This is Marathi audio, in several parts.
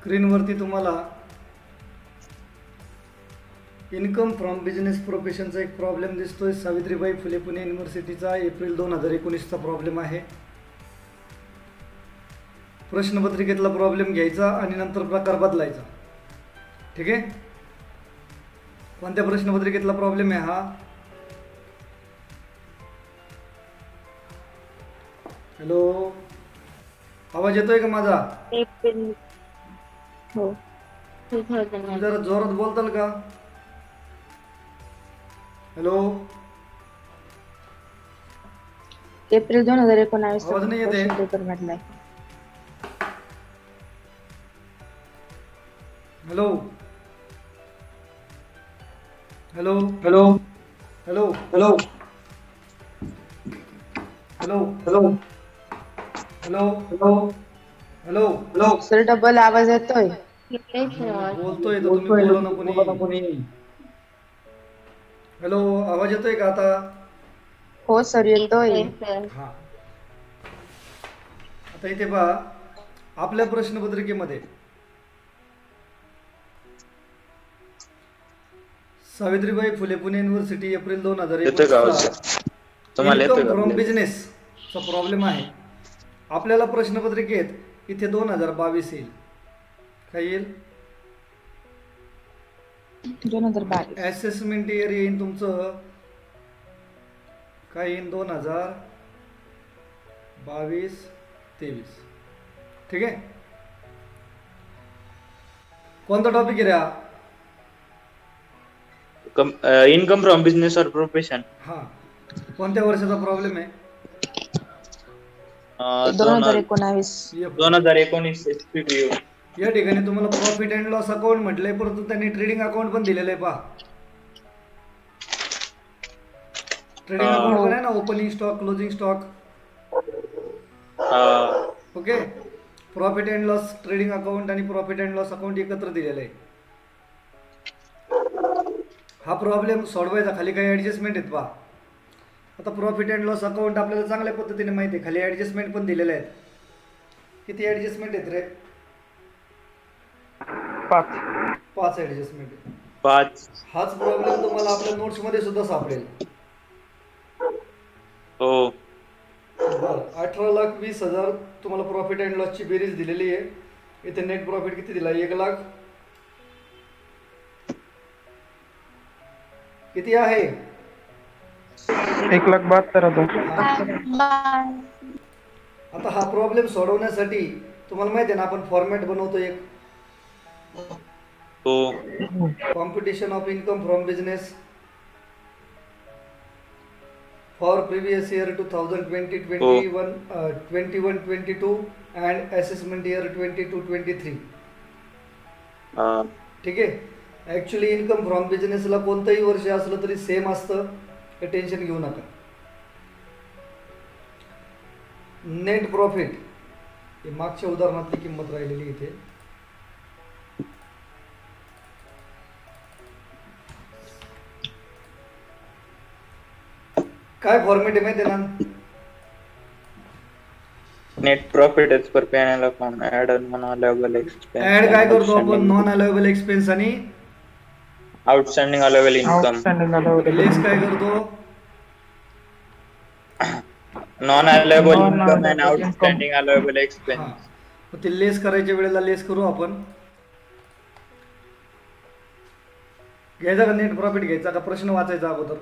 स्क्रीनवरती तुम्हाला इन्कम फ्रॉम बिझनेस प्रोफेशनचा एक प्रॉब्लेम दिसतोय. सावित्रीबाई फुले पुणे युनिव्हर्सिटीचा एप्रिल 2019चा प्रॉब्लेम आहे. प्रश्नपत्रिकेतला प्रॉब्लेम घ्यायचा आणि नंतर प्रकार बदलायचा. ठीक आहे. कोणत्या प्रश्नपत्रिकेतला प्रॉब्लेम आहे हा? हॅलो, आवाज येतोय का माझा? हो. जरा जोरात बोलताल का? हॅलो, एप्रिल 2019 आवाज नाही येते. क्वेश्चन पेपर मधला आहे. Hello hello hello hello hello hello hello hello hello hello. Hello sir double आवाज येतोय. बोलतोय तर तुम्ही बोलतोय बोला ना कोणी. बोला कोणी. हॅलो, आवाज येतोय का आता? हो सर येतोय. हा. आता इथे पहा, आपल्या प्रश्नपत्रिकेमध्ये सावित्रीबाई फुले पुणे युनिव्हर्सिटी एप्रिल येतोय का 2019 आवाज? ला तुम्हाला येतोय इन्कम का? फ्रॉम बिझनेसचा प्रॉब्लेम आहे. आपल्याला प्रश्नपत्रिकेत इथे 2022 येईल. काय येईल? 2022. असेसमेंट इयर येईल तुमचं. काय येईल? 2022-23. ठीक आहे. कोणता टॉपिक आहे रे हा? इन्कम फ्रॉम बिझनेस और प्रोफेशन. हा. कोणत्या वर्षाचा प्रॉब्लेम आहे? 2019. 2019 SPPU. या ठिकाणी तुम्हाला प्रॉफिट अँड लॉस अकाउंट म्हटलंय, परंतु त्यांनी ट्रेडिंग अकाउंट पण दिलेलं आहे. पहा, ट्रेडिंग अकाउंट पण आहे ना, opening stock, closing stock. Okay. Profit and loss trading account आणि प्रॉफिट अँड लॉस अकाउंट एकत्र दिलेलं आहे. हा प्रॉब्लेम सोडवायचा. खाली काही ॲडजस्टमेंट आहेत पहा. आता प्रॉफिट अँड लॉस अकाउंट आपल्याला चांगल्या पद्धतीने माहिती आहे. खाली ॲडजस्टमेंट पण दिलेले आहेत. किती ॲडजस्टमेंट आहेत रे? 5 ॲडजस्टमेंट आहेत. 5. हाच प्रॉब्लेम तुम्हाला आपल्या नोट्समध्ये सुद्धा सापडेल. हो. बरं, 18,20,000 तुम्हाला प्रॉफिट अँड लॉसची बेरीज दिलेली आहे. इथे नेट प्रॉफिट किती दिला? 1,00,000. किती आहे? 1,72,000. आता हा प्रॉब्लेम सोडवण्यासाठी तुम्हाला माहिती आहे ना, आपण फॉर्मॅट बनवतो एक. हो. Competition of income from business for previous year 2020-21-22 and assessment year 22-23. ठीक आहे. ॲक्च्युली इन्कम फ्रॉम बिझनेसला कोणतंही वर्ष असलं तरी सेम असतं. हे टेन्शन घेऊ नका. नेट प्रॉफिट ही मागच्या उदाहरणातली किंमत राहिलेली इथे. काय फॉर्मॅट आहे माहिती आहे ना? Net profit as per PNL account add non allowable expense. Add काय करतो आपण? नॉन अलाउएबल एक्सपेन्स आणि आउटस्टँडिंग अलाउएबल इन्कम. लेस काय करतो? Non allowable income and outstanding allowable हा. एक्सपेंस. ते लेस करायच्या वेळेला लेस करू आपण. घ्यायचा का नेट प्रॉफिट? घ्यायचा का प्रश्न वाचायचा अगोदर,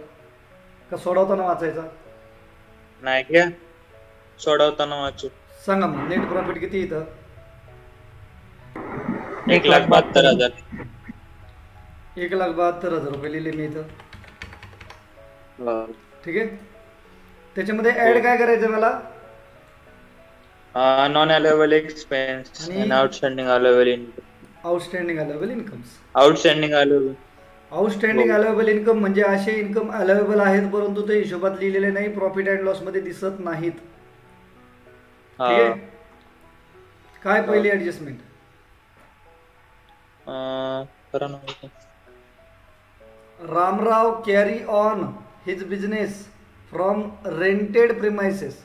का सोडवताना वाचायचा? नाही घ्या, सोडवताना वाचू. सांगा मग, नेट प्रॉफिट किती इथं? 1,72,000. 1,72,000 रुपये लिहिले मी इथं. ठीक आहे. त्याच्यामध्ये ऍड काय करायचं मला? नॉन अलाउएबल एक्सपेंस आणि outstanding allowable income. Outstanding allowable incomes. Outstanding allowable. Outstanding allowable income म्हणजे असे इन्कम अलाउएबल आहेत परंतु ते हिशोबात लिहिलेले नाही, प्रॉफिट अँड लॉस मध्ये दिसत नाहीत. ठीक आहे. काय पहिली adjustment? Ramrao carry on his business from rented premises.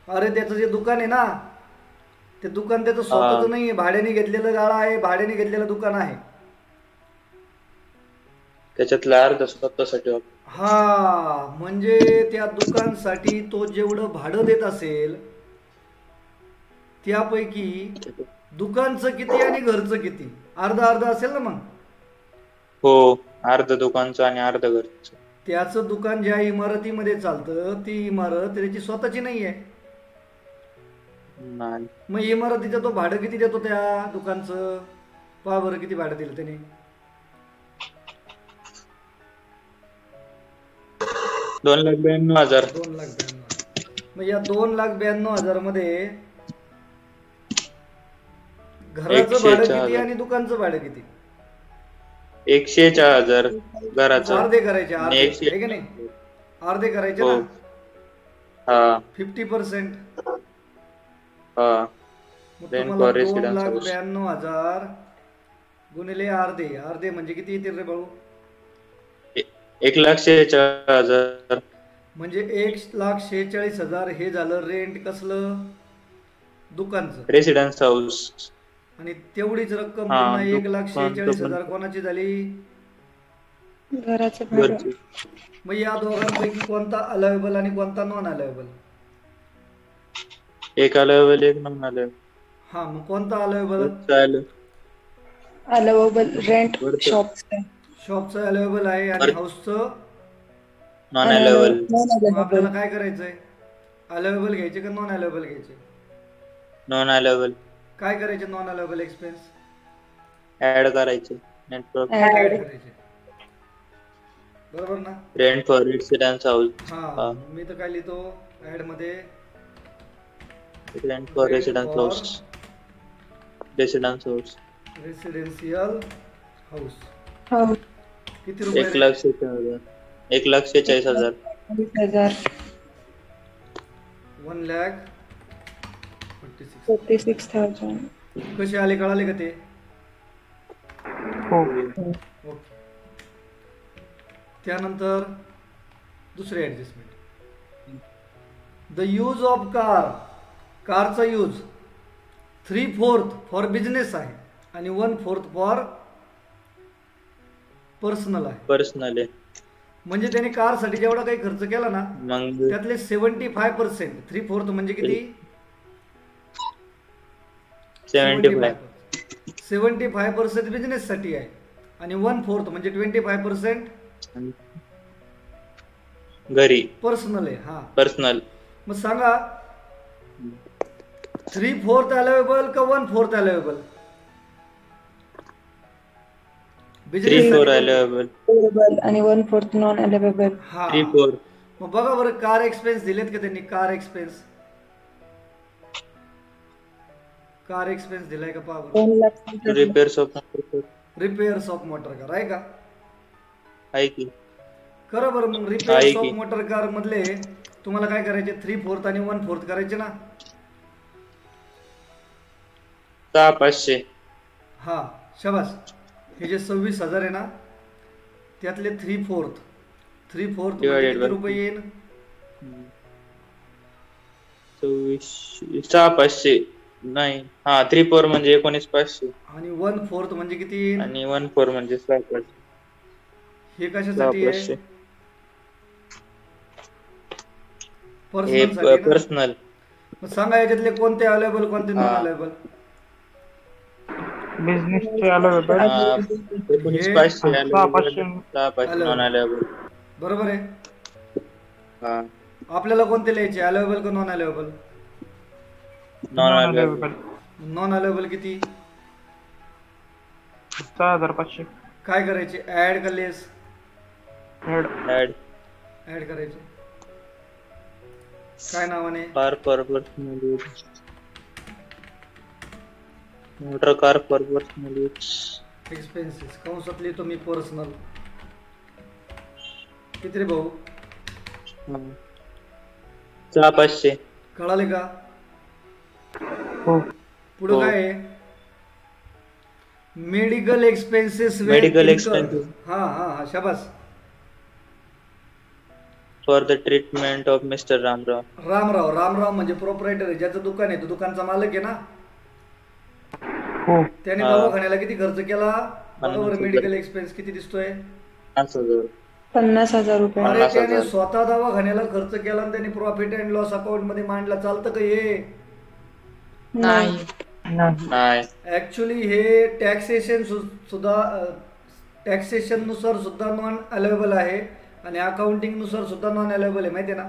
अरे त्याचं जे दुकान आहे ना, ते दुकान त्याचं स्वतःच नाहीये, भाड्याने घेतलेलं गाळा आहे, भाड्याने घेतलेलं दुकान आहे. त्याच्यातलं अर्ध स्वतःसाठी वापर. हा, म्हणजे त्या दुकानसाठी तो जेवढं भाडं देत असेल त्यापैकी दुकानचं किती आणि घरचं किती, अर्ध अर्ध असेल ना. मग हो, अर्ध दुकानचं आणि अर्ध घरचं. त्याचं दुकान ज्या इमारतीमध्ये चालतं ती इमारत त्याची स्वतःची नाहीये. नाही. मग इमारतीचं तो भाडं किती देतो त्या दुकानचं? पहा बरं किती भाडं दिलं त्याने. 2,92,000. 2,92,000. मग या 2,92,000 मध्ये घराचं भाडं किती आणि दुकानचं भाडं किती? 104,000 घराचं. अर्धे करायचे, अर्धे आणि 100. आहे की नाही? अर्धे करायचे हो. ना. हा 50%. हा. मग Rent तुम्हाला for residence house. 2,92,000 गुणिले अर्धे, अर्धे म्हणजे किती येतील रे भाऊ? 1,46,000. म्हणजे 1,46,000 हे झालं रेंट कसलं? दुकानचं. Residence house. आणि तेवढीच रक्कम हा, पुन्हा दुकानचं 1,46,000 कोणाची झाली? घराचं भाडं. घरची. मग या दोघांपैकी कोणता अलाउएबल आणि कोणता नॉन अलाउएबल? एक अलावेबल, एक नॉन अलावेबल. हा, मग कोणता अलाउएबल? चालेल. अलाउएबल रेंट बरं. शॉपचं. शॉपचं अलाउएबल आहे आणि बरं. हाऊसचं नॉन अलावेबल. मग आपल्याला काय करायचंय? अलाउएबल घ्यायचे का नॉन अलाउएबल घ्यायचे? Non allowable. काय करायचे नॉन अलाउएबल एक्सपेन्स? ऍड करायचे. नेटवर्क. ऍड करायचे, बरोबर ना? Rent for residence house. हा, मी तर काय लिहितो ऍड मध्ये? Rent for residence house. Residence house. Residential house. हो. किती रुपये? 1,46,000. 1,46,000. 20,000. 1,46,000. 46,000. कसे आले कळाले का ते? हो. ओके. त्यानंतर दुसरे ऍडजस्टमेंट. द यूज ऑफ कारचा यूज 3/4 फॉर बिझनेस आहे आणि 1/4 फॉर पर्सनल आहे. पर्सनल आहे. म्हणजे त्याने कारसाठी जेवढा काही खर्च केला ना मग त्यातले 75%, 3/4 म्हणजे किती? 75% बिझनेस साठी आहे आणि 1/4 म्हणजे 25% घरी पर्सनल आहे. हा, पर्सनल. मग सांगा 3/4 अलाउएबल का 1/4 अलाउएबल? 3/4 अलावेबल आणि 1/4 नॉन अलाउएबल. हा, 3/4. मग बघा बरं कार एक्सपेन्स दिलेत का त्यांनी? कार एक्सपेन्स दिलाय का? पहा बरं. 2,00,000. Repairs of repairs of motor car आहे का? आहे की. खरं बरं. मग आहे रिपेअर्स ऑफ की. मोटर कार मधले तुम्हाला काय करायचे? 3/4 आणि 1/4 करायचे ना. 6,500. हा, शाबास. हे जे 26,000 आहे ना त्यातले 3/4 Divided किती by रुपये येईल? 6,500 नाही. हा, 3/4 म्हणजे 19,500 आणि 1/4 म्हणजे किती येईल? आणि 1/4 म्हणजे 6,500. हे कशासाठी आहे? 6,500 पर्सनल हे साठी ना? पर्सनल. मग सांगा याच्यातले कोणते अवेलेबल कोणते नॉन अवेलेबल? बिझनेसचे अलाउएबल 19,500 6,500 नॉन अलावेबल. बरोबर आहे. हा, आपल्याला कोणते लिहायचे? अवेलेबल का non available? Non allowable. Non available किती? 6,500. काय करायचे? ऍड का लेस? ऍड. ऍड करायचे. काय नावाने? Car for personal use. Motor car for personal use. Expenses कंसात लिहितो मी पर्सनल. किती रे भाऊ? 6,500. कळाले का? हो. पुढे काय आहे? Medical expenses. मेडिकल एक्सपेन्सेस हा हा हा, शाबास. For the treatment of mister Ramrao. Ramrao म्हणजे प्रोपरायटर आहे, ज्याचं दुकान आहे तो दुकानचा मालक आहे ना. हो. त्याने हा. दवाखान्याला किती खर्च केला बघा बरं 50,000. मेडिकल एक्सपेन्स किती दिसतोय 50,000. 50,000 रुपये. अरे 50,000. त्याने स्वतः दवाखान्याला खर्च केला आणि त्याने प्रॉफिट अँड लॉस अकाउंट मध्ये मांडला चालतं का हे नाही. नाही. नाही. ऍक्च्युली हे टॅक्सेशन सुद्धा टॅक्सेशन नुसार सुद्धा नॉन अलाउएबल आहे आणि अकाउंटिंग नुसार सुद्धा नॉन अलाउएबल आहे माहिती आहे ना.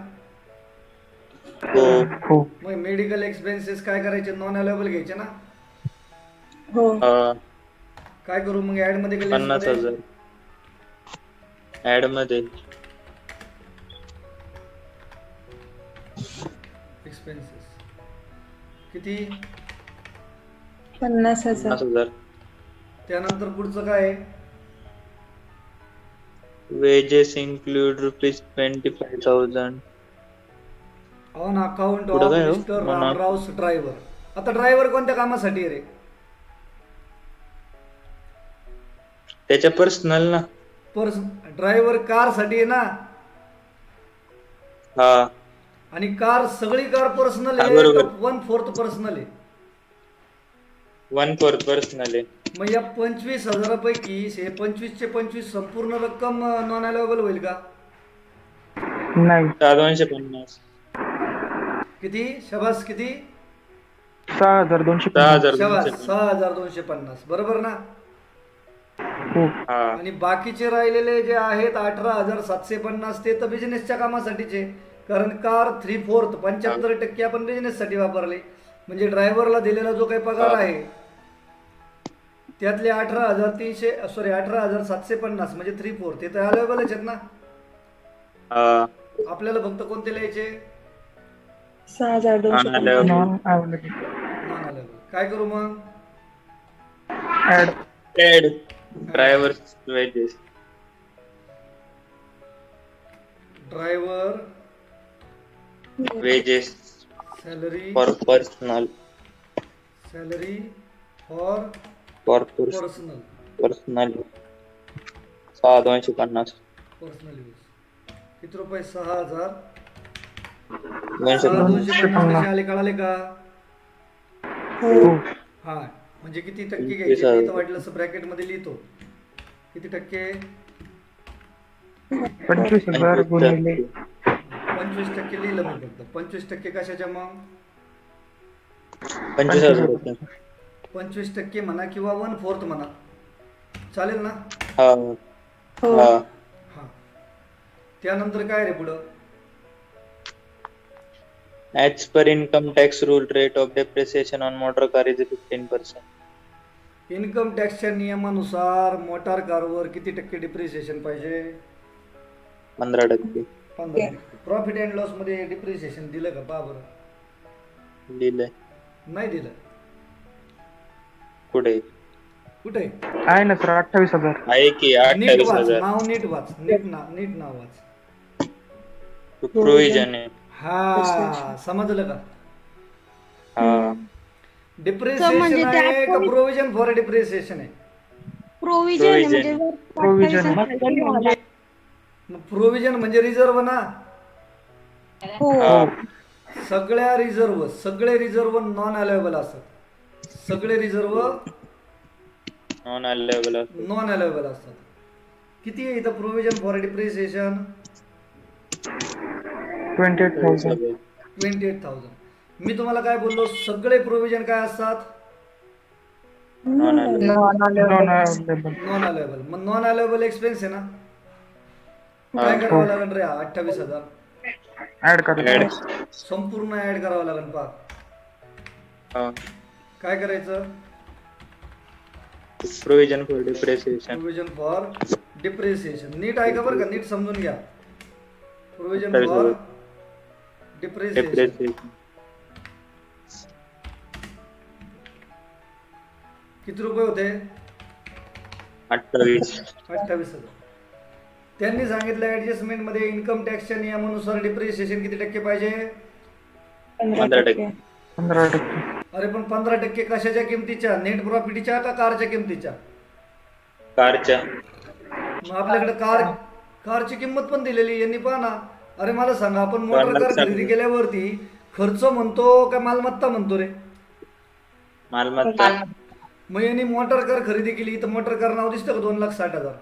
हो. हो. मग मेडिकल एक्सपेन्सेस काय करायचे नॉन अलाउएबल घ्यायचे ना. हो. काय करू मग ऍड मध्ये का list मध्ये? 50,000 ऍड मध्ये. एक्सपेन्सेस किती 50,000. 50,000. त्यानंतर पुढचं काय आहे? Wedges include ₹25,000. ऑन अकाउंट पुढं ऑफ काय हो? मिस्टर म्हणा. रामराव ड्रायव्हर. आता ड्रायव्हर कोणत्या कामासाठी आहे रे? त्याच्या पर्सनल ना. ड्रायव्हर कार साठी आहे ना. हा. आणि कार सगळी कार पर्सनल हा, आहे बरोबर. का 1/4 पर्सनल आहे? 1/4 पर्सनल आहे. मग या 25,000 पैकी हे 25 चे 25 संपूर्ण रक्कम नॉन अलाउएबल होईल का? नाही. 250. किती शबास किती 6,250. 6,250. शबास 6,250 बरोबर ना. हो. हा. आणि बाकीचे राहिलेले जे आहेत 18,750 ते तर बिझनेसच्या कामासाठीचे. कारण कार 3/4 75% आपण बिझनेस साठी वापरले. म्हणजे ड्रायव्हरला दिलेला जो काही पगार आहे त्यातले 18,750 म्हणजे 3/4 ते तर अवेलेबलच आहेत ना. हा. आपल्याला फक्त कोणते लिहायचे 6,250. Non available. Non available. काय करू मग add. Add drivers wages. Driver wages salary for personal. Salary for for personal personal 6,250. Personal use. किती रुपये 6,000. 250. 6,250 कसे आले कळाले का? हो. हा म्हणजे किती टक्के 30,000. घ्यायचे मी तर वाटलं असं ब्रॅकेट मध्ये लिहितो. किती टक्के 25,000 गुणिले 25% लिहिलं मी फक्त. 25% कशाच्या मग 25,000. 25% म्हणा किंवा 1/4 म्हणा चालेल ना. हा. हो. हा. हा त्यानंतर काय रे पुढं As per income tax rule, rate of depreciation on motor car is 15%. Income टॅक्सच्या नियमानुसार मोटार कारवर किती टक्के डिप्रिसिएशन पाहिजे 15%. 15%. प्रॉफिट अँड लॉस मध्ये डिप्रिसिएशन दिलं का पहा बरं. दिलंय. नाही दिलं. कुठे कुठे आहे ना सर 28,000. आहे की नीट वाच 28,000. नाव नीट वाच नीट नाव वाच. प्रोव्हिजन आहे. हा समजलं का. हा. डिप्रिसिएशन आहे का प्रोव्हिजन फॉर डिप्रिसिएशन आहे. प्रोव्हिजन. प्रोव्हिजन म्हणजे रिझर्व ना. हा. सगळे रिझर्व नॉन अलाउएबल असतात. सगळे reserve non allowable. Non allowable असतात. किती आहे इथं प्रोव्हिजन फॉर डिप्रिसिएशन 28,000. 28,000. मी तुम्हाला काय बोललो सगळे प्रोव्हिजन काय असतात non allowable. Non available. Non allowable. मग नॉन अलाउएबल एक्सपेन्स आहे ना. काय करावं लागेल रे 28,000 ऍड करा. संपूर्ण ऍड करावं लागेल. पहा काय करायचं provision for depreciation. Provision for depreciation. नीट ऐका बरं का नीट समजून घ्या. प्रोव्हिजन फॉर डिप्रिसिएशन डिप्रिसिएशन किती रुपये होते 28,000. त्यांनी सांगितलं ऍडजस्टमेंट मध्ये इन्कम टॅक्सच्या नियमानुसार डिप्रिसिएशन किती टक्के पाहिजे 15%. 15%. अरे पण 15% कशाच्या किमतीच्या नेट प्रॉफिटच्या का कारच्या किमतीच्या. कारच्या. मग आपल्याकडे कारची किंमत पण दिलेली यांनी पहा ना. अरे मला सांगा आपण मोटर कार खरेदी केल्यावरती खर्च म्हणतो का मालमत्ता म्हणतो रे. मालमत्ता. मग यांनी मोटर कार खरेदी केली तर मोटर कार नाव दिसतं का 2,60,000?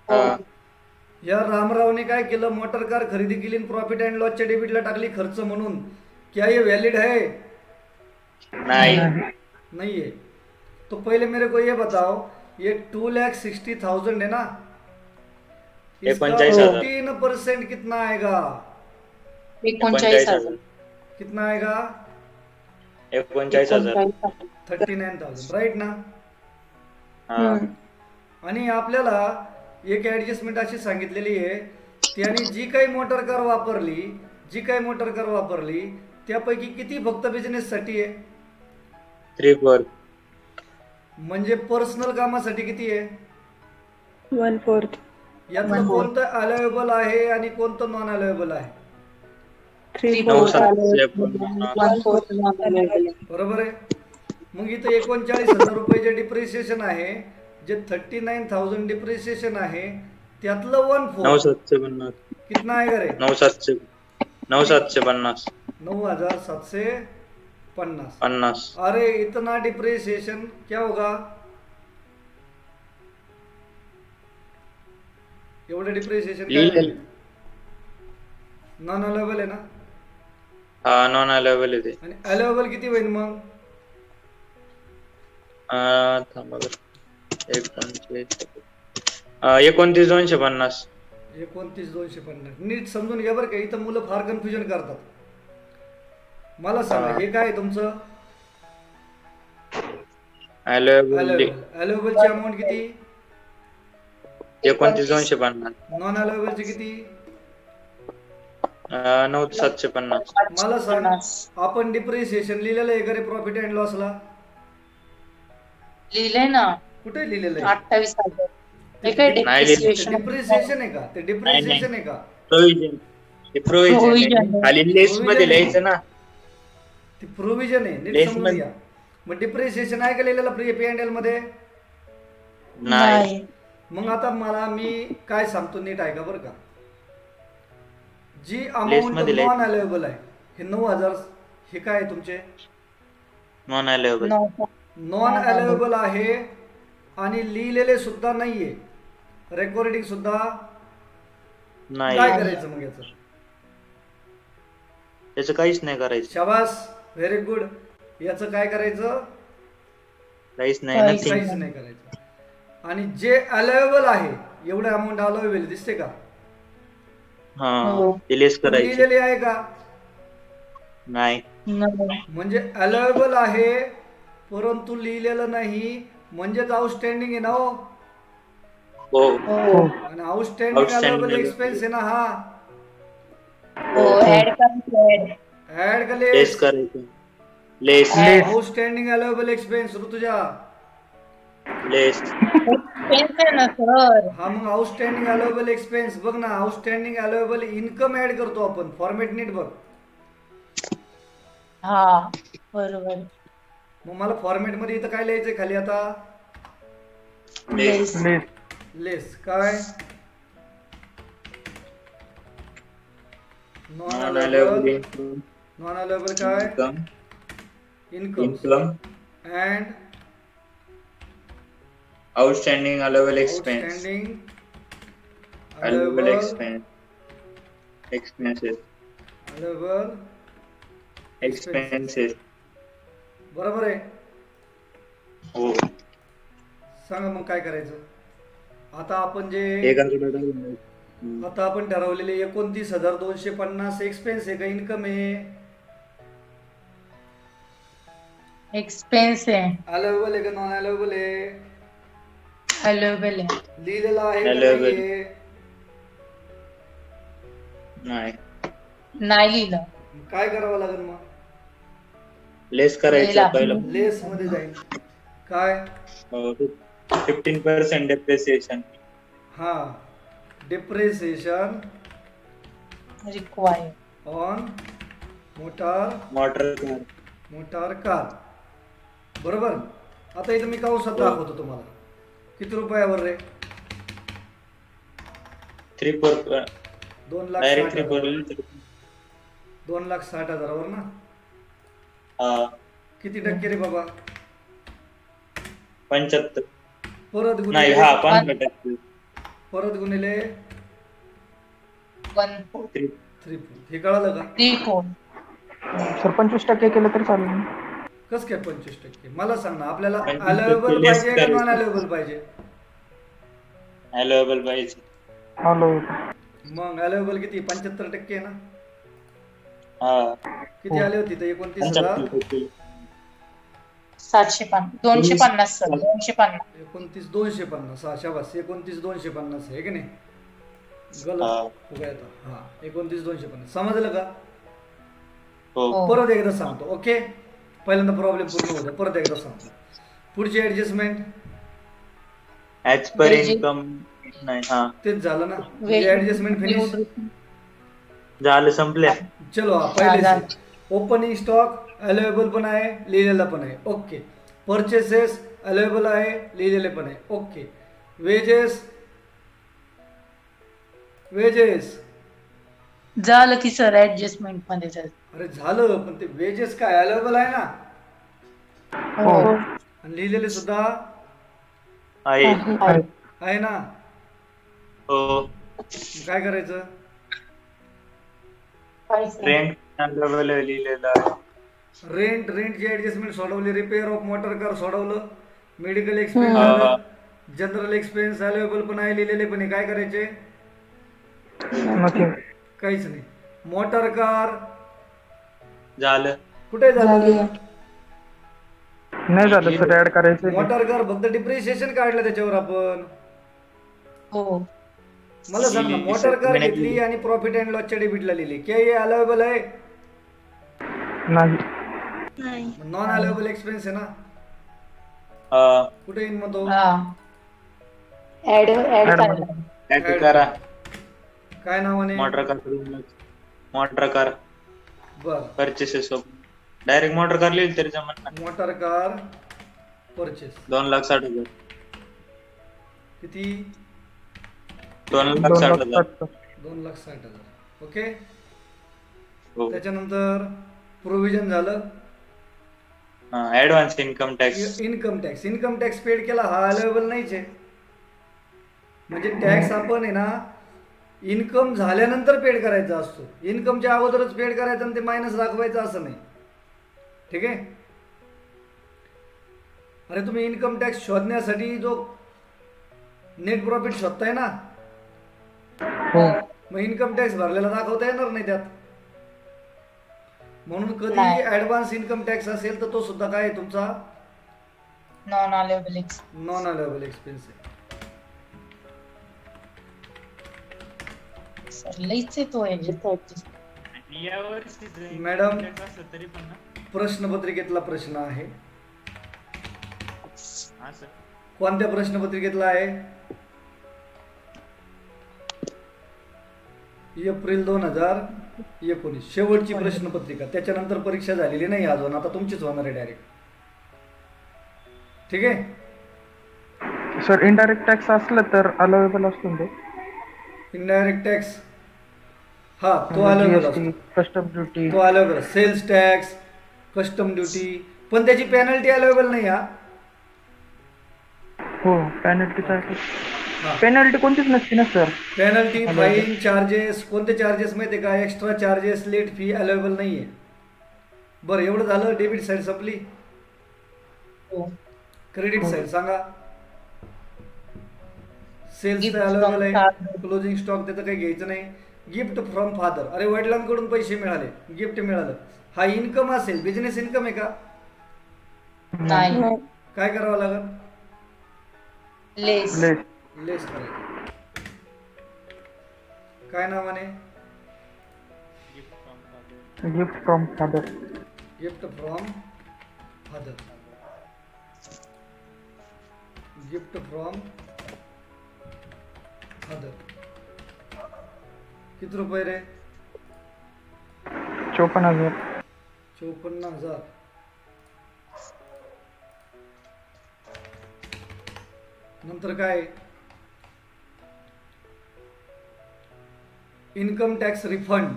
हा या रामरावने काय केलं, मोटर कार खरेदी केली आणि प्रॉफिट अँड लॉसच्या डेबिटला टाकली खर्च म्हणून. क्या ये वैलिड है? नाही. नहीं है. तो पहले मेरे को ये बताओ, ये 2,60,000 है ना, इसका 49,000. 14% कितना आएगा? 49,000. कितना आएगा? 49,000. 39,000, राईट ना. हा आणि आपल्याला एक ऍडजस्टमेंट अशी सांगितलेली आहे, त्याने जी काही मोटर कार वापरली त्यापैकी किती फक्त बिझनेस साठी आहे? 3/4. म्हणजे पर्सनल कामासाठी किती आहे? 1/4. यातलं कोणतं अलाउएबल आहे आणि कोणतं नॉन अलाउएबल आहे? 3/4. 1/4. बरोबर आहे. मग इथं 39,000 रुपये डिप्रिसिएशन आहे, जे 39,000 डिप्रिसिएशन आहे, त्यातलं 1/4 9,750. कितना आएगा रे? 9,750. 9,750. अरे इतना डिप्रिसिएशन क्या होगा? एवढं डिप्रिसिएशन काय? नॉन अलाउएबल आहे ना. हा नॉन अलाउएबल आहे ते. आणि अलाउएबल किती होईल मग? थांबा बरं. 29,250. 29,250. नीट समजून घ्या बरं का, इथं मुलं फार कन्फ्युजन करतात. मला सांगा, हे काय आहे तुमचं? अलाउएबलची अमाऊंट किती? 29,250. नॉन अलाउएबलची किती? 9,750. मला सांग, आपण डिप्रिसिएशन लिहिलेलं आहे का रे प्रॉफिट अँड लॉसला? लिहिलंय ना. कुठे लिहिलेलं आहे? 28,000. हे काय डिप्रिसिएशन डिप्रिसिएशन आहे का? ते डिप्रिसिएशन आहे का? प्रोव्हिजन. ते प्रोव्हिजन खाली लिस्ट मध्ये लिहायचं ना. ती प्रोव्हिजन आहे, नीट List समजून मध्ये. घ्या. मग डिप्रिसिएशन आहे का लिहिलेलं P&L मध्ये? नाही. मग आता मी काय सांगतो नीट ऐका बरं का. जी List अमाऊंट मध्ये नॉन अलाउएबल आहे, हे 9,000, हे काय आहे तुमचे? Non allowable. नॉन अलाउएबल आहे आणि लिहिलेले सुद्धा नाहीये, रेकॉर्डिंग सुद्धा नाही. काय करायचं मग याचं? त्याचं काहीच नाही करायचं. शाबास, व्हेरी गुड. याचं काय करायचं? काहीच नाही. काहीच नथिंग. नाही करायचं. आणि जे अलाउएबल आहे, एवढं अमाऊंट अलाउएबल दिसते का? हा ते लेस करायचं. लिहिलेले आहे का? नाही. म्हणजे अलाउएबल आहे परंतु लिहिलेलं नाही, म्हणजेच आउटस्टँडिंग आहे ना. हो, हो. आणि आउटस्टँडिंग अलाउएबल एक्सपेन्स आहे ना. हा ऍड का लेस लेस? करायचं. Less. Outstanding allowable expense Rutuja. Less. हा मग आउटस्टँडिंग अलाउएबल एक्सपेन्स बघ ना. आउटस्टँडिंग अलाउएबल इन्कम ऍड करतो आपण. फॉर्मॅट नीट बघ. हा बरोबर. मग मला फॉर्मॅट मध्ये इथं काय लिहायचंय खाली आता? लेस. लेस. काय? Non allowable. नॉन अलाउएबल काय? Income and outstanding allowable expense. Outstanding allowable expenses. Allowable expenses. बरोबर आहे. हो. सांगा मग काय करायचं आता? आपण जे आता आपण ठरवलेले 29,250 एक्सपेन्स आहे का इन्कम आहे? एक्सपेन्स आहे. अलाउएबल आहे का नॉन अलाउएबल आहे? अलाउएबल आहे. लिहिलेलं आहे का Allowable. नाहीये? नाही. नाही लिहिलं. काय करावं लागेल मग? लेस करायचं पहिलं. लेस मध्ये जाईल. काय? 15% डेप्रिसिएशन. हा, depreciation required on motor car. बरोबर. आता इथं मी कंसात दाखवतो तुम्हाला. किती रुपयावर रे? 3/4. 2,60,000. 2,60,000 ना. हा. किती टक्के रे बाबा? 75 परत नाही, गुणिले हा 15%. परत गुणिले 1 3 हे कळालं का? 3 4. सर 25% केलं तर चालेल ना? कस काय 25%? मला सांग ना, आपल्याला 25% अलाउएबल less पाहिजे का नॉन करायचं. अलाउएबल पाहिजे? अलाउएबल पाहिजे. हॅलो. मग अलाउएबल किती? 75% आहे ना? हा किती आले होते? तर 29,000. 75%. 750 250 सर 250. 29,250. हा शाबास, 29,250 आहे की नाही? गलत हा. हो गया था. हा 29,250 समजलं का? हो. हो. परत एकदा सांगतो. ओके, पहिल्यांदा प्रॉब्लेम पूर्ण होऊ द्या, परत एकदा सांगतो. पुढची adjustment as per Wages. Income नाही. हा तेच झालं ना, म्हणजे ऍडजस्टमेंट फिनिश झालं, संपल्या. चलो. हा पहिले से ओपनिंग स्टॉक अवेलेबल पण आहे, लिहिलेला पण आहे. ओके. परचेसेस अवेलेबल आहे, लिहिलेले पण आहे. ओके. वेजेस झालं की सर ऍडजस्टमेंट मध्ये सर. अरे झालं, पण ते वेजेस काय अवेलेबल आहे ना, हो आणि लिहिलेले सुद्धा आहे. आहे ना. हो. मग काय करायचं? रेंट अवेलेबल लिहिलेलं आहे. रेंटची ऍडजस्टमेंट सोडवली, रिपेअर ऑफ मोटर कार सोडवलं, मेडिकल एक्सपेन्स झालं, जनरल एक्सपेन्स अवेलेबल पण आहे, लिहिलेले पण आहे. काय करायचे? काहीच नाही. मोटर कार झालं. कुठे झालं? नाही झालं सर, ऍड करायचं. मोटर कार फक्त डिप्रिशिएशन काढलं त्याच्यावर आपण. हो. मला सांग ना, मोटर कार घेतली आणि प्रॉफिट अँड लॉसच्या डेबिटला लिहिली, क्या हे अलाउएबल आहे? नाही. नॉन अलाउएबल एक्सपेन्स आहे ना. कुठे येईन मग तो? ऍड ऍड करा. काय नावाने? मोटर कार बर. परचेसेस डायरेक्ट मोटर कार लिहिल तरी जमत नाही. Motor car purchase 2,60,000. किती? 2,60,000. 2,60,000. ओके. हो. त्याच्यानंतर प्रोव्हिजन झालं. Advance income tax. Income tax paid केला, हा अवेलेबल नाहीच आहे. म्हणजे टॅक्स आपण आहे ना, इन्कम झाल्यानंतर पेड करायचा असतो. इन्कमच्या अगोदरच पेड करायचं आणि ते मायनस दाखवायचं असं नाही. ठीक आहे. अरे तुम्ही इन्कम टॅक्स शोधण्यासाठी जो नेट प्रॉफिट शोधताय ना, मग इन्कम टॅक्स भरलेला दाखवता येणार नाही त्यात. म्हणून कधी ऍडव्हान्स इन्कम टॅक्स असेल तर तो सुद्धा काय आहे तुमचा? नॉन अलाउएबल एक्सपेन्स आहे. सर लईच आहे तो मॅडम, प्रश्नपत्रिकेतला प्रश्न आहे. कोणत्या प्रश्नपत्रिकेतला आहे? एप्रिल 2019 शेवटची प्रश्नपत्रिका. त्याच्यानंतर परीक्षा झालेली नाही अजून, आता तुमचीच होणार आहे डायरेक्ट. ठीक आहे सर. इनडायरेक्ट टॅक्स असलं तर अलाउएबल असतो ते. इनडायरेक्ट टॅक्स हा तो अलाउएबल असतो. कस्टम ड्युटी तो allowable, sales tax, custom duty, पण त्याची पेनल्टी अलाउएबल नाही. हो. पेनल्टी कोणतीच नसते ना सर. Penalty, fine, charges. कोणते चार्जेस माहिती का? Extra charges, late fee allowable नाहीये. बरं, एवढं झालं. डेबिट साईड संपली. क्रेडिट साईड सांगा. सेल्स अलाउएबल आहे, क्लोजिंग स्टॉक त्याचं काही घ्यायचं नाही. गिफ्ट फ्रॉम फादर, अरे वडिलांकडून पैसे मिळाले, गिफ्ट मिळालं, हा इन्कम असेल, बिझनेस इन्कम आहे का? नाही. काय करावं लागेल? लेस करायचं. काय नावाने? Gift from father. Gift from father. किती रुपये रे? 54,000. 54,000. नंतर काय? Income tax refund.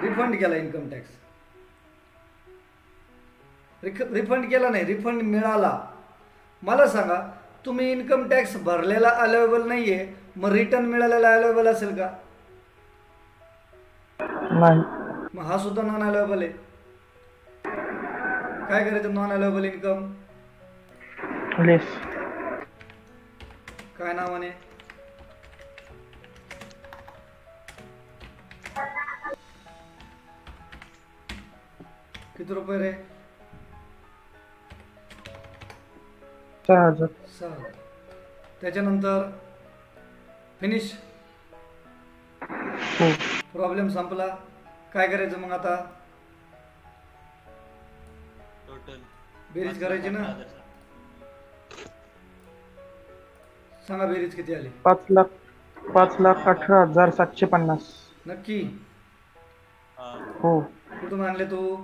रिफंड केला इन्कम टॅक्स. रिफंड केला नाही, रिफंड मिळाला. मला सांगा, तुम्ही इन्कम टॅक्स भरलेला अलाउएबल नाहीये, मग रिटर्न मिळालेला अलाउएबल असेल का? नाही. मग हा सुद्धा नॉन अलाउएबल आहे. काय करायचं नॉन अलाउएबल इन्कम? लेस. काय नावाने? किती रुपये रे? 6,000. 6. त्याच्यानंतर फिनिश. हो. प्रॉब्लेम संपला. काय करायचं मग आता? टोटल बेरीज करायची ना. सांगा बेरीज किती आली? 5,18,750. नक्की? हो. कुठून आणले तू?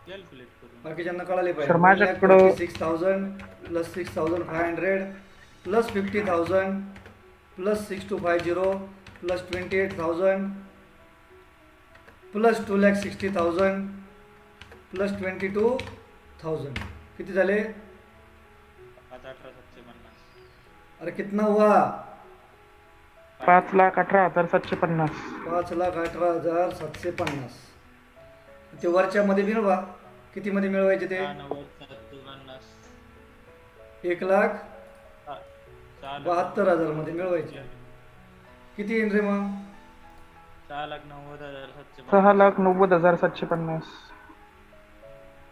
कॅल्क्युलेट करून बाकीच्यांना कळाले सर, पाहिजे. माझ्याकडं 6,000 plus 6,500 plus 50,000 plus 6,250 plus 28,000 plus 2,60,000 plus 22,000. किती झाले? 5,18,750. अरे कितना हुआ? 5,18,750. 5,18,750. ते वरच्या मध्ये मिळवा. किती मध्ये मिळवायचे ते? 1,72,000 मध्ये मिळवायचे. किती येईल रे मग? 6,90,750. 6,90,750.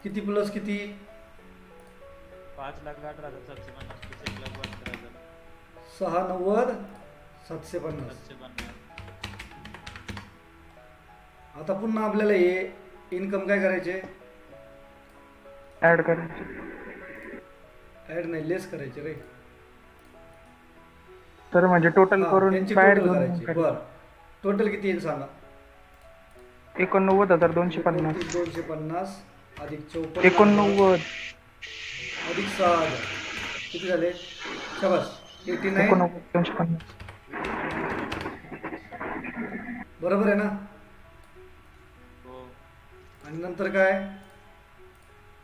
किती प्लस किती? 5,18,750 plus 1,72,000. 6,90,750. 750. आता पुन्हा आपल्याला हे इन्कम काय करायचे? ऍड करायचे. ऍड नाही, लेस करायचे रे. तर म्हणजे टोटल हा, करून त्यांची बाहेर टोटल घेऊन करायची. बर, टोटल किती येईल सांगा? 89,250. 250 अधिक 54 89. अधिक 6,000 किती झाले? शाबास. 89. 89,250. बरोबर आहे ना? हो. आणि नंतर काय?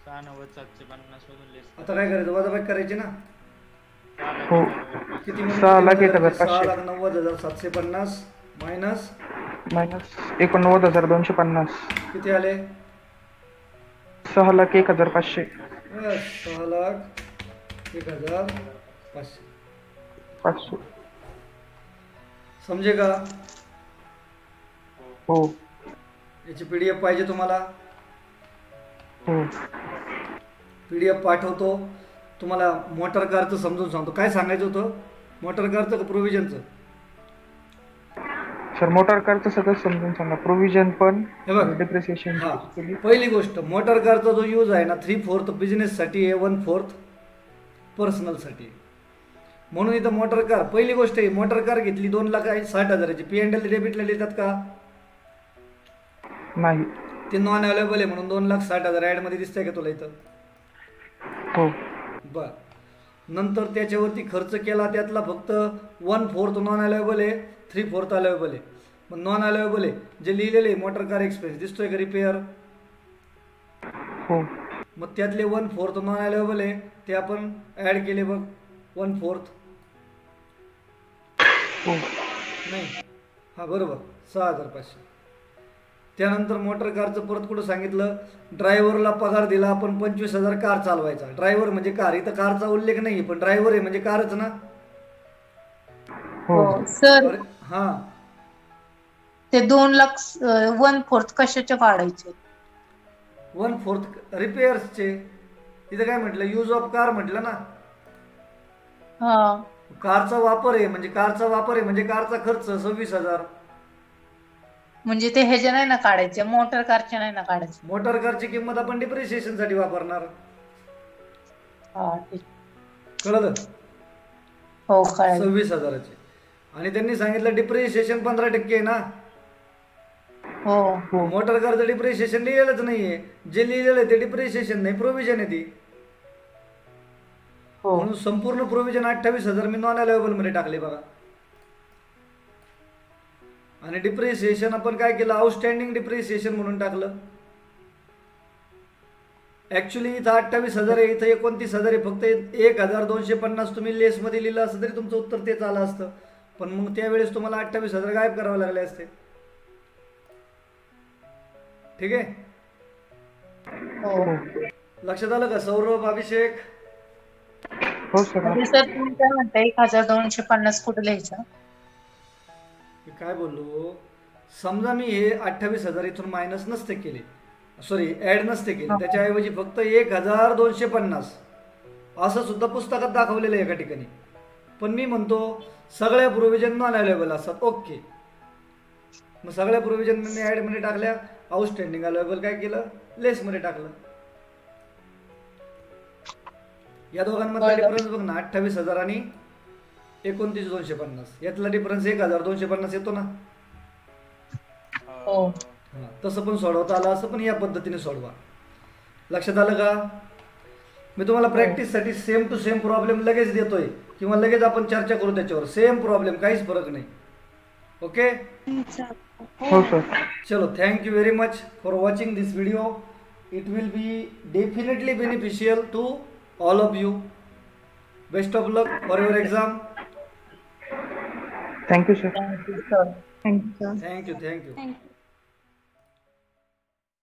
6,90,750 मधून लेस. आता काय करायचं? वजाबाकी करायची ना. हो. किती? 6,01,500. 6,90,750 मायनस मायनस 89,250. किती आले? 6,01,500. 6,01,500. 500. समजे का? हो. याची PDF पाहिजे तुम्हाला? हो. PDF पाठवतो तुम्हाला. मोटर कारचं समजून सांगतो. काय सांगायचं होतं? मोटर कारचं का प्रोव्हिजनचं? सर, मोटर कारचं सगळं समजून सांगा. प्रोव्हिजन पण, हे बघ. डिप्रिसिएशन. हा, पहिली गोष्ट, मोटर कारचा जो यूज आहे ना, 3/4 बिझनेससाठी आहे, 1/4 पर्सनलसाठी आहे. म्हणून इथं मोटर कार पहिली गोष्ट आहे. मोटर कार घेतली 2,60,000ची, P&L डेबिटला देतात का? नाही. ते नॉन अवेलेबल आहे म्हणून 2,60,000 ऍड मध्ये दिसतंय का तुला इथं? हो. बर. नंतर त्याच्यावरती खर्च केला, त्यातला फक्त 1/4 नॉन अवेलेबल आहे, 3/4 अवेलेबल आहे. मग नॉन अवेलेबल आहे जे लिहिलेले मोटर कार एक्सपेन्स दिसतोय का? रिपेअर. हो. मग त्यातले 1/4 नॉन अवेलेबल आहे, ते आपण ऍड केले बघ. 1/4 हो. नाही, हा बरोबर, 6,500. त्यानंतर मोटर कारचं परत कुठं सांगितलं? ड्रायव्हरला पगार दिला आपण 25,000 कार चालवायचा. ड्रायव्हर म्हणजे कार, इथं कारचा उल्लेख नाही, पण ड्रायव्हर आहे म्हणजे कारच ना. हो. सर, अरे, हा, ते 2,00,000 1/4 कशाचे काढायचे? 1/4 रिपेअर्सचे. इथं काय म्हटलं? यूज ऑफ कार म्हटलं ना. हा, कारचा वापर आहे म्हणजे कारचा खर्च 26,000. म्हणजे ते ह्याचे नाही ना काढायचे, मोटर कारचे नाही ना काढायचे. मोटर कारची किंमत आपण डिप्रिसिएशन साठी वापरणार. हा, ठीक. कळलं? हो, कळालं. 26,000ची. आणि त्यांनी सांगितलं डिप्रिसिएशन 15% आहे ना. हो. मोटर कारचं डिप्रिसिएशन लिहिलेलंच नाहीये. जे लिहिलेलं आहे ते डिप्रिसिएशन नाही, प्रोव्हिजन आहे ती. हो. म्हणून संपूर्ण प्रोव्हिजन 28,000 मी नॉन अवेलेबल मध्ये टाकले बघा. आणि डिप्रिसिएशन आपण काय केलं? आउटस्टँडिंग डिप्रिसिएशन म्हणून टाकलं. ऍक्च्युली इथं 28,000 आहे, इथं 29,000 आहे. फक्त 1,250 तुम्ही लेसमध्ये लिहिलं असतं तरी तुमचं उत्तर तेच आलं असतं. पण मग त्यावेळेस तुम्हाला 28,000 गायब करावे लागले असते. ठीक आहे, हो. लक्षात आलं का सौरभ, अभिषेक? हो सर. म्हणजे सर तुम्ही काय म्हणताय 1,250 कुठे लिहायचं? मी काय बोललो, समजा मी हे 28,000 इथून मायनस नसते केले, सॉरी ऍड नसते केले, त्याच्याऐवजी फक्त 1,250 असं सुद्धा पुस्तकात दाखवलेलं आहे एका ठिकाणी. पण मी म्हणतो सगळ्या प्रोव्हिजन नॉन अवेलेबल असतात. ओके, मग सगळ्या प्रोव्हिजन मी ऍड मध्ये टाकल्या, आउटस्टँडिंग अवेलेबल काय केलं, लेस मध्ये टाकलं. या दोघांमधला डिफरन्स बघ ना, 28,000 आणि 29,250, यातला डिफरन्स 1,250 येतो ना. हो. तसं पण सोडवता आलं, असं पण या पद्धतीने सोडवा. लक्षात आलं का? मी तुम्हाला प्रॅक्टिससाठी सेम टू सेम प्रॉब्लेम लगेच देतोय किंवा लगेच आपण चर्चा करू त्याच्यावर. सेम प्रॉब्लेम, काहीच फरक नाही. ओके, हो सर. चलो, thank you very much for watching this video. It will be definitely beneficial to all of you. Best of luck for your exam. Thank you sir. Thank you sir. Thank you.